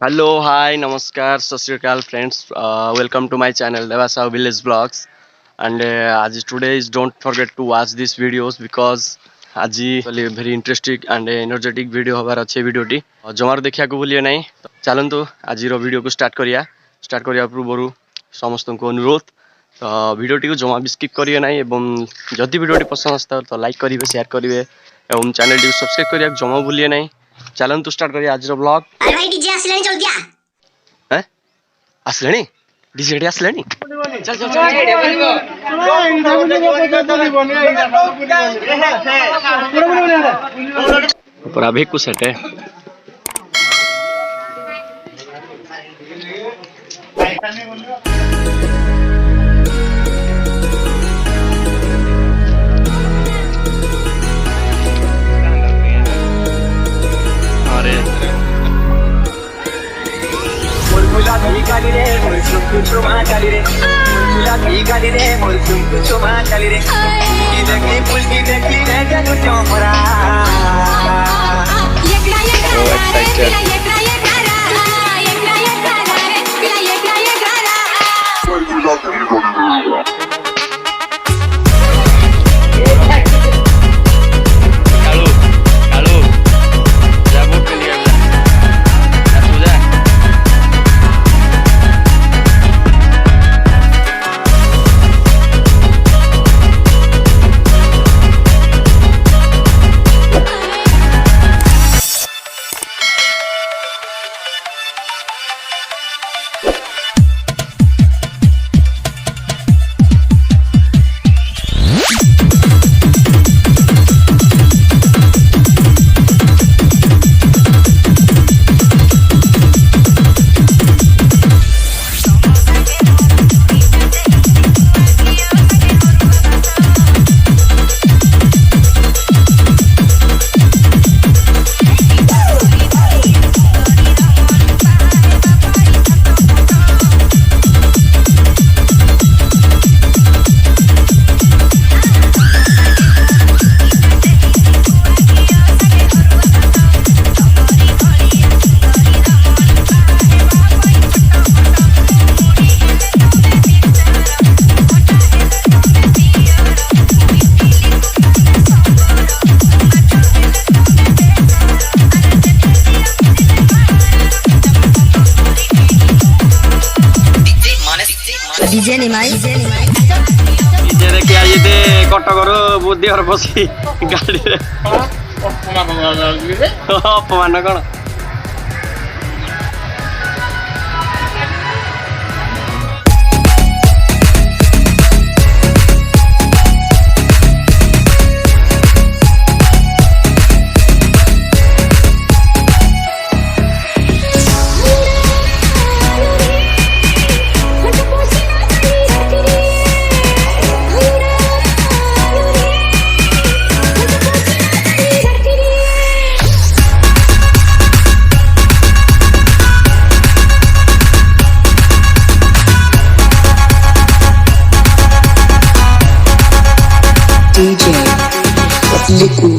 Hello hi नमस्कार सत श्री अकाल friends welcome to my channel देवासाव विलेज ब्लॉग्स एंड आज today is don't forget to watch this videos because आज very interesting and energetic video हबार अच्छे वीडियोटी जमार देखा भूलिए ना चलतु आज वीडियो को स्टार्ट करिया पूर्व समस्त को अनुरोध तो वीडियोटी को जमा भी स्किप करिए ना जदि वीडियोटी पसंद आता तो लाइक करेंगे शेयर करेंगे और चैनल टी सब्सक्राइब करिया जमा भूलिए ना चलतु स्टार्ट करिए आज ब्लॉग। अरे भाई डीजे आसलानी चल दिया हैं आसलानी डीजे रेडी आसलानी चल चल चल पर अभी कुछ सेट है डीजे निमाई डीजे देखि आइ दे कटकर बुद्धि हर बसी गाड़ी रे अपमान कौन DJ Liku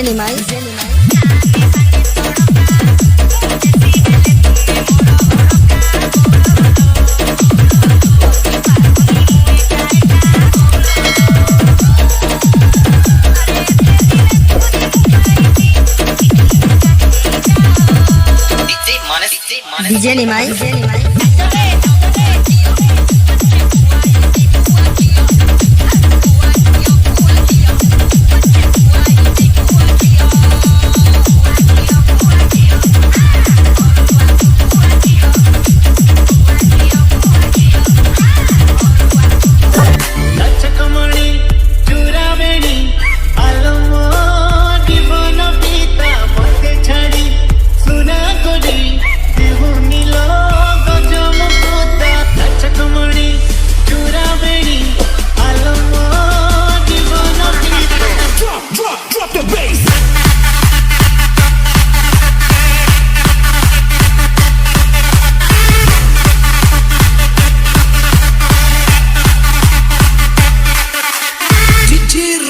DJ Nimai DJ Nimai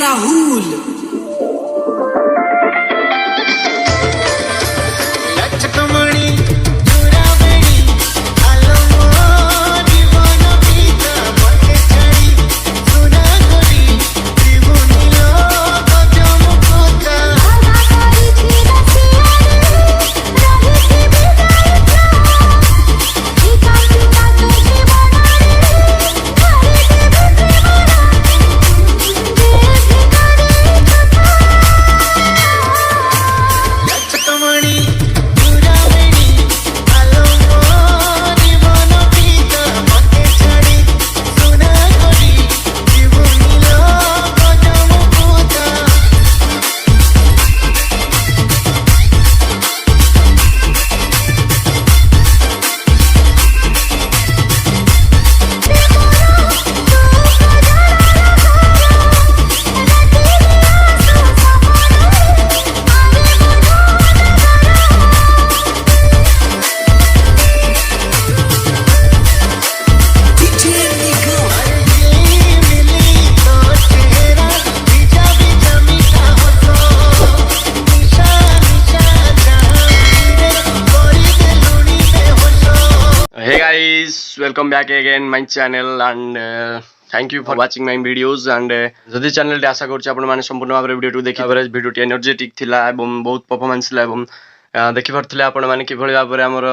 Rahul Hey guys, welcome back again my channel and thank you for watching my videos and जदि चैनल आशा करछि आपण माने संपूर्ण भाबरे वीडियो देखि एवरेज वीडियो टी एनर्जेटिक थिला एवं बहुत परफॉर्मेंस थिला एवं देखि परथिले आपण माने कि भଳି भाबरे हमर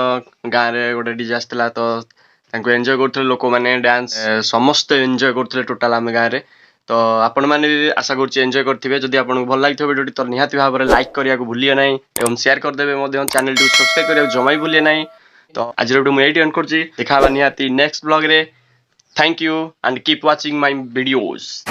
गां रे गोटे डीजे आस्थिला तो तांको एन्जॉय करथिले लोक माने डांस समस्त एन्जॉय करथिले टोटल हम गां रे तो आपण माने आशा करछि एन्जॉय करथिबे जदि आपण भल लागिथो वीडियो तो निहाती भाबरे लाइक करिया को भूलिए नै एवं शेयर कर देबे मध्य चैनल टू सब्सक्राइब करिया जमाई भूलिए नै तो आज वीडियो मैं एडिट करछि देखाबा निहाती नेक्स्ट ब्लॉग रे thank you and keep watching my videos